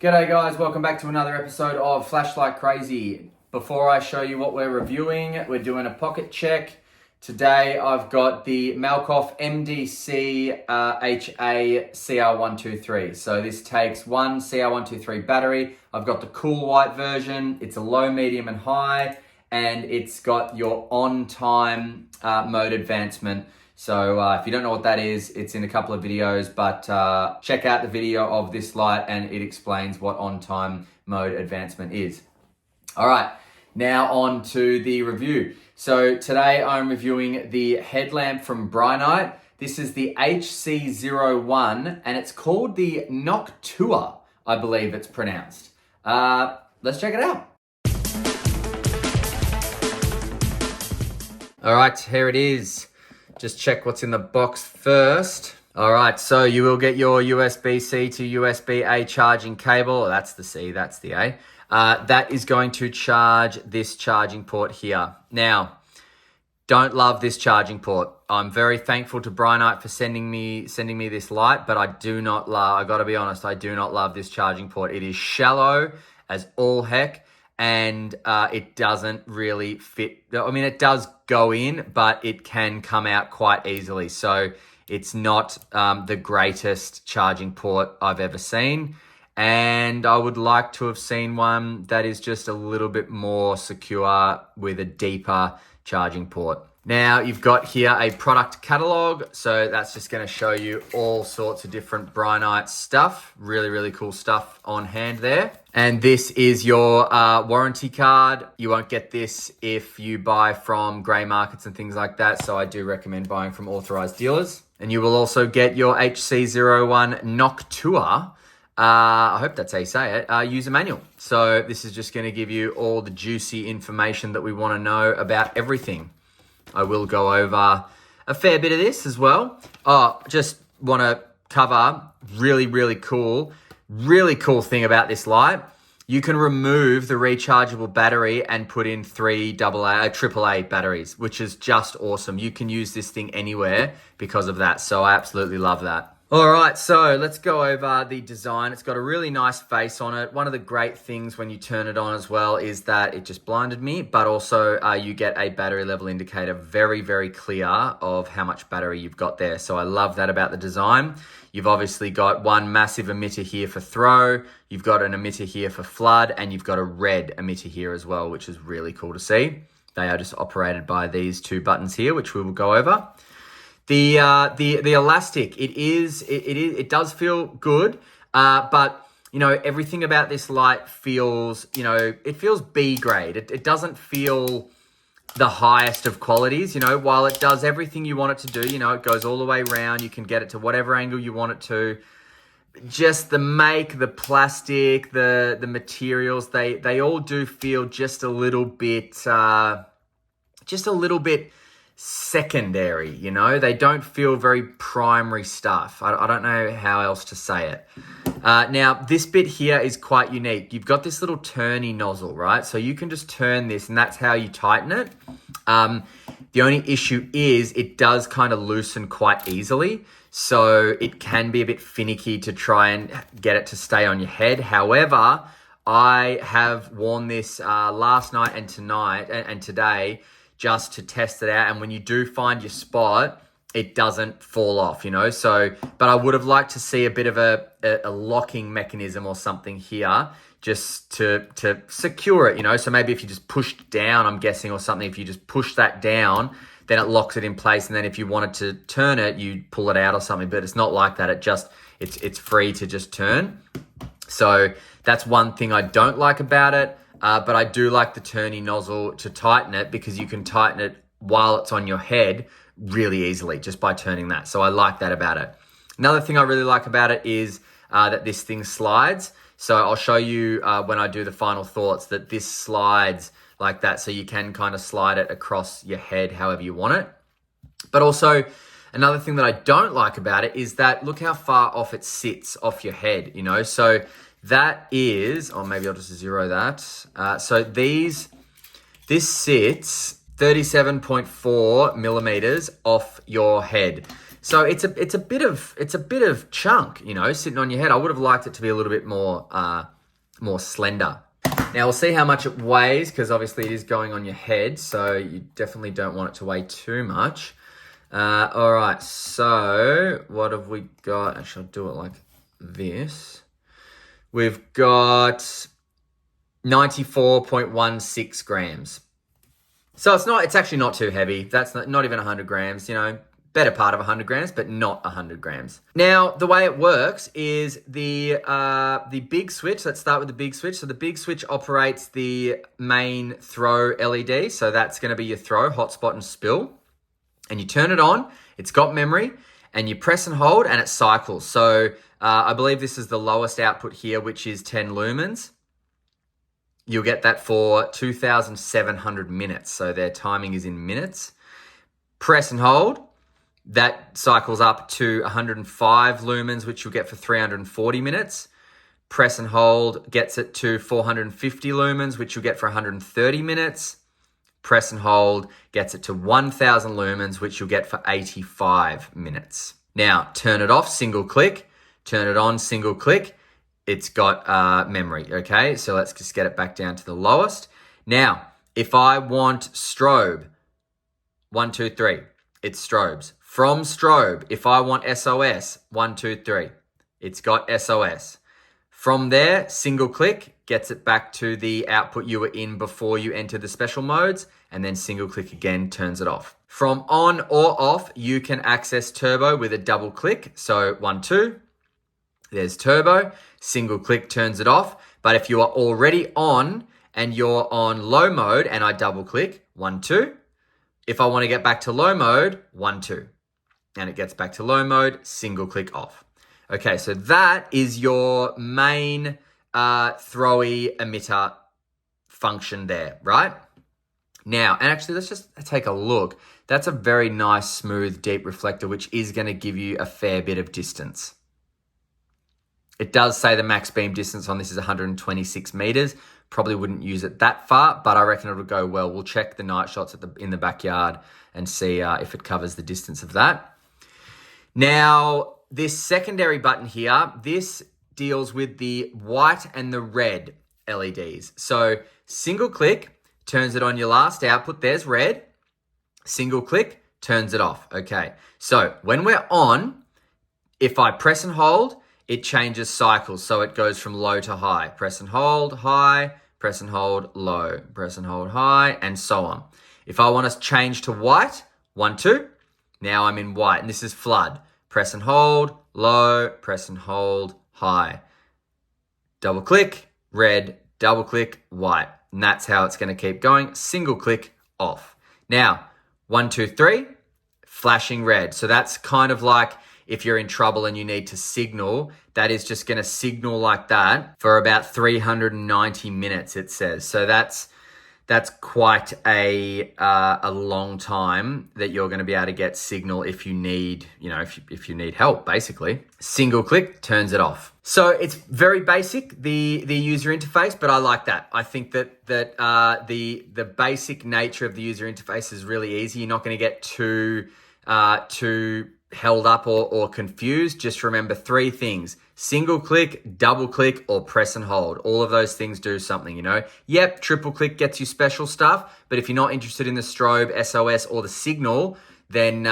G'day guys, welcome back to another episode of Flashlight Crazy. Before I show you what we're reviewing, we're doing a pocket check. Today I've got the Malkoff MDC HC01. So this takes one CR123 battery. I've got the cool white version. It's a low, medium and high, and it's got your on-time mode advancement. So if you don't know what that is, it's in a couple of videos, but check out the video of this light and it explains what on-time mode advancement is. All right, now on to the review. So today I'm reviewing the headlamp from Brinyte. This is the HC01 and it's called the Noctua, I believe it's pronounced. Let's check it out. All right, here it is. Just check what's in the box first. All right, so you will get your USB-C to USB-A charging cable. That's the C, that's the A. That is going to charge this charging port here. Now, don't love this charging port. I'm very thankful to Brinyte for sending me this light, but I do not love, I gotta be honest, I do not love this charging port. It is shallow as all heck. And it doesn't really fit. I mean, it does go in, but it can come out quite easily. So it's not the greatest charging port I've ever seen. And I would like to have seen one that is just a little bit more secure with a deeper charging port. Now you've got here a product catalog. So that's just going to show you all sorts of different Brinyte stuff. Really, really cool stuff on hand there. And this is your warranty card. You won't get this if you buy from grey markets and things like that. So I do recommend buying from authorized dealers. And you will also get your HC01 Noctua. I hope that's how you say it, user manual. So this is just going to give you all the juicy information that we want to know about everything. I will go over a fair bit of this as well. Just want to cover really cool thing about this light. You can remove the rechargeable battery and put in three AAA batteries, which is just awesome. You can use this thing anywhere because of that. So I absolutely love that. All right, so let's go over the design. It's got a really nice face on it. One of the great things when you turn it on as well is that it just blinded me, but also you get a battery level indicator very clear of how much battery you've got there. So I love that about the design. You've obviously got one massive emitter here for throw, you've got an emitter here for flood, and you've got a red emitter here as well, which is really cool to see. They are just operated by these two buttons here, which we will go over. The elastic, it does feel good, but you know, everything about this light feels, you know, it feels B grade. It doesn't feel the highest of qualities, you know, while it does everything you want it to do, you know, it goes all the way around, you can get it to whatever angle you want it to. Just the make, the plastic, the materials, they all do feel just a little bit secondary, you know. They don't feel very primary stuff. I don't know how else to say it. Now, this bit here is quite unique. You've got this little turny nozzle, right? So you can just turn this and that's how you tighten it. The only issue is it does kind of loosen quite easily. So it can be a bit finicky to try and get it to stay on your head. However, I have worn this last night and tonight and today just to test it out. And when you do find your spot, it doesn't fall off, you know? So, but I would have liked to see a bit of a locking mechanism or something here just to secure it, you know? So maybe if you just pushed down, I'm guessing, or something, if you just push that down, then it locks it in place. And then if you wanted to turn it, you pull it out or something, but it's not like that. It's free to just turn. So that's one thing I don't like about it. But I do like the turny nozzle to tighten it because you can tighten it while it's on your head really easily just by turning that. So I like that about it. Another thing I really like about it is that this thing slides. So I'll show you when I do the final thoughts that this slides like that. So you can kind of slide it across your head however you want it. But also another thing that I don't like about it is that look how far off it sits off your head, you know? So that is, or maybe I'll just zero that. So this sits 37.4 millimeters off your head. So it's a bit of chunk, you know, sitting on your head. I would have liked it to be a little bit more slender. Now we'll see how much it weighs, because obviously it is going on your head, so you definitely don't want it to weigh too much. All right, so what have we got? Actually, I'll do it like this. We've got 94.16 grams. So it's actually not too heavy. That's not even 100 grams, you know, better part of 100 grams, but not 100 grams. Now, the way it works is the big switch. Let's start with the big switch. So the big switch operates the main throw LED. So that's going to be your throw, hotspot and spill. And you turn it on, it's got memory, and you press and hold, and it cycles. So I believe this is the lowest output here, which is 10 lumens. You'll get that for 2,700 minutes. So their timing is in minutes. Press and hold. That cycles up to 105 lumens, which you'll get for 340 minutes. Press and hold gets it to 450 lumens, which you'll get for 130 minutes. Press and hold gets it to 1,000 lumens, which you'll get for 85 minutes. Now, turn it off, single click. Turn it on, single click. It's got memory, okay? So let's just get it back down to the lowest. Now, if I want strobe, 1, 2, 3, it's strobes. From strobe, if I want SOS, 1, 2, 3, it's got SOS. From there, single click gets it back to the output you were in before you enter the special modes, and then single click again turns it off. From on or off, you can access turbo with a double click. So 1, 2, there's turbo, single click turns it off. But if you are already on and you're on low mode and I double click, 1, 2. If I want to get back to low mode, 1, 2. And it gets back to low mode, single click off. Okay, so that is your main throwy emitter function there, right? Now, and actually let's just take a look. That's a very nice, smooth, deep reflector, which is going to give you a fair bit of distance. It does say the max beam distance on this is 126 meters. Probably wouldn't use it that far, but I reckon it'll go well. We'll check the night shots in the backyard and see if it covers the distance of that. Now, this secondary button here, this deals with the white and the red LEDs. So single click turns it on your last output. There's red. Single click turns it off. Okay. So when we're on, if I press and hold, it changes cycles. So it goes from low to high. Press and hold, high. Press and hold, low. Press and hold, high, and so on. If I want to change to white, 1, 2. Now I'm in white, and this is flood. Press and hold, low. Press and hold, high. Double click, red. Double click, white. And that's how it's going to keep going. Single click, off. Now, 1, 2, 3, flashing red. So that's kind of like if you're in trouble and you need to signal, that is just going to signal like that for about 390 minutes, it says. So that's quite a long time that you're going to be able to get signal if you need, if you need help, basically. Single click turns it off. So it's very basic, the user interface, but I like that. I think that the basic nature of the user interface is really easy. You're not going to get too held up or confused. Just remember 3 things: single click, double click, or press and hold. All of those things do something, Yep, triple click gets you special stuff, but if you're not interested in the strobe, SOS, or the signal, then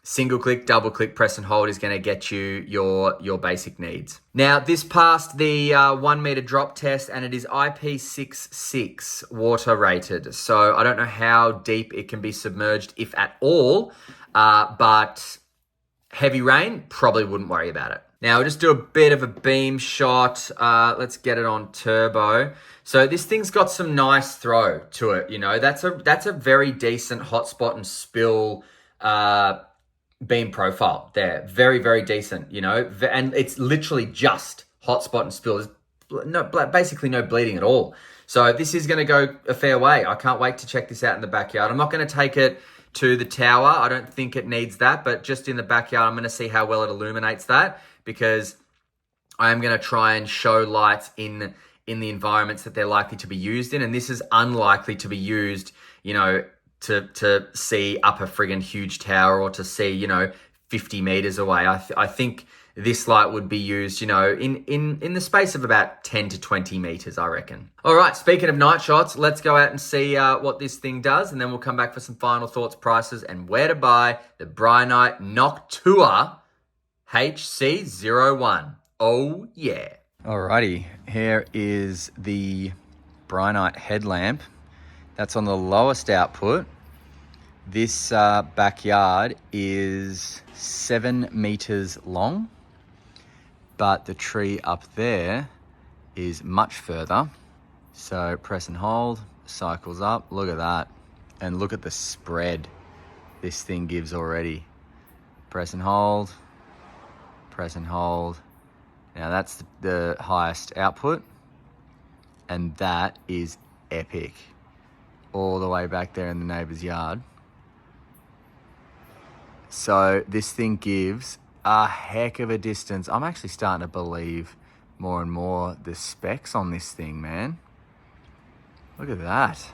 single click, double click, press and hold is going to get you your basic needs. Now, this passed the 1 meter drop test, and it is IP66 water rated. So I don't know how deep it can be submerged, if at all, but heavy rain, probably wouldn't worry about it. Now, we'll just do a bit of a beam shot. Let's get it on turbo. So this thing's got some nice throw to it, That's a very decent hotspot and spill beam profile there. Very, very decent, And it's literally just hotspot and spill. There's basically no bleeding at all. So this is going to go a fair way. I can't wait to check this out in the backyard. I'm not going to take it to the tower. I don't think it needs that, but just in the backyard, I'm going to see how well it illuminates that, because I am going to try and show lights in the environments that they're likely to be used in. And this is unlikely to be used, to see up a friggin' huge tower, or to see, 50 meters away. I think this light would be used, you know, in the space of about 10 to 20 meters, I reckon. All right, speaking of night shots, let's go out and see what this thing does, and then we'll come back for some final thoughts, prices, and where to buy the Brinyte Noctua HC01. Oh, yeah. Alrighty, here is the Brinyte headlamp. That's on the lowest output. This backyard is 7 meters long, but the tree up there is much further. So press and hold, cycles up, look at that. And look at the spread this thing gives already. Press and hold, press and hold. Now that's the highest output, and that is epic. All the way back there in the neighbor's yard. So this thing gives a heck of a distance. I'm actually starting to believe more and more the specs on this thing, man. Look at that.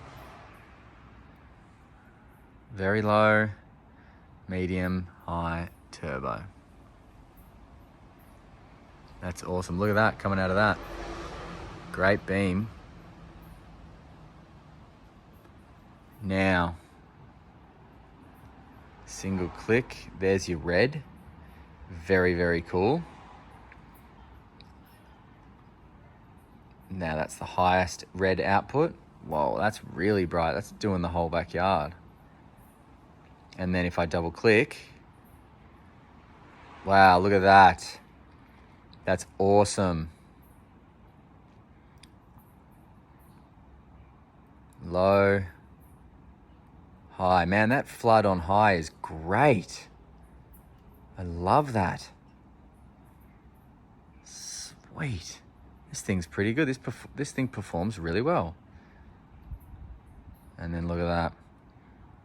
Very low, medium, high, turbo. That's awesome. Look at that coming out of that. Great beam. Now, single click, there's your red. Very, very cool. Now that's the highest red output. Whoa, that's really bright. That's doing the whole backyard. And then if I double click, wow, look at that. That's awesome. Low, high. Man, that flood on high is great. I love that. Sweet. This thing's pretty good. This thing performs really well. And then look at that.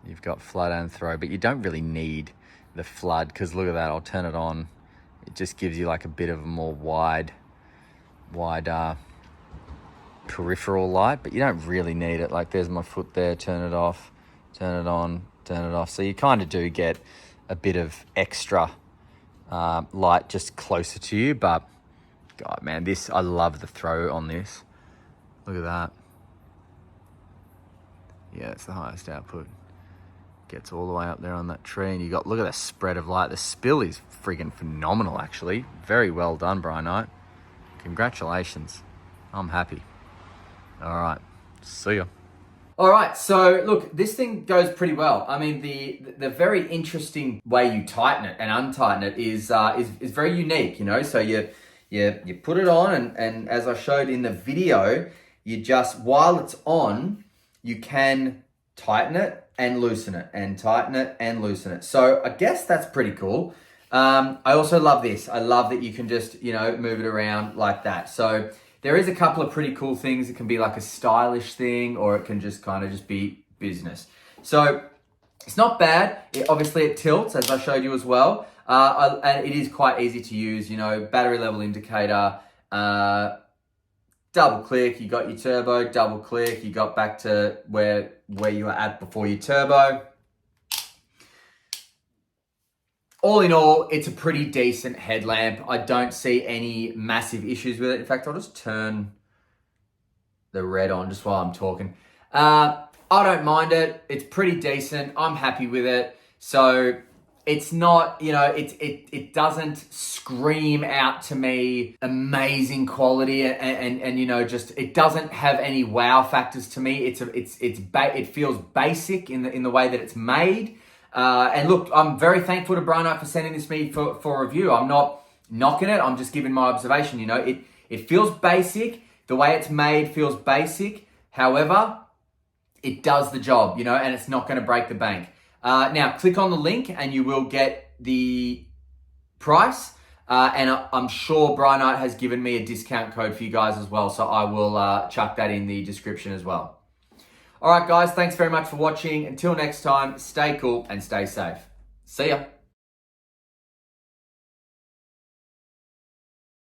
You've got flood and throw, but you don't really need the flood, because look at that. I'll turn it on. It just gives you like a bit of a more wide peripheral light, but you don't really need it. Like there's my foot there, turn it off, turn it on, turn it off. So you kind of do get a bit of extra light just closer to you, but God, man, I love the throw on this. Look at that. Yeah, it's the highest output. Gets all the way up there on that tree, and look at the spread of light. The spill is friggin' phenomenal, actually. Very well done, Brinyte. Congratulations. I'm happy. All right, see ya. All right, so look, this thing goes pretty well. I mean, the very interesting way you tighten it and untighten it is very unique, you know. So you put it on, and as I showed in the video, you just, while it's on, you can tighten it and loosen it, and tighten it and loosen it. So I guess that's pretty cool. I also love this. I love that you can just, you know, move it around like that. So there is a couple of pretty cool things. It can be like a stylish thing, or it can just kind of just be business. So it's not bad. Obviously it tilts, as I showed you as well. And it is quite easy to use, you know, battery level indicator, double click, you got your turbo, double click, you got back to where you were at before your turbo. All in all, it's a pretty decent headlamp. I don't see any massive issues with it. In fact, I'll just turn the red on just while I'm talking. I don't mind it. It's pretty decent. I'm happy with it. So it's not, you know, it doesn't scream out to me amazing quality, and you know, just, it doesn't have any wow factors to me. It feels basic in the way that it's made. And look, I'm very thankful to Brinyte for sending this to me for review. I'm not knocking it. I'm just giving my observation. You know, it feels basic. The way it's made feels basic. However, it does the job, you know, and it's not going to break the bank. Now, click on the link and you will get the price. And I'm sure Brinyte has given me a discount code for you guys as well. So I will chuck that in the description as well. All right, guys, thanks very much for watching. Until next time, stay cool and stay safe. See ya.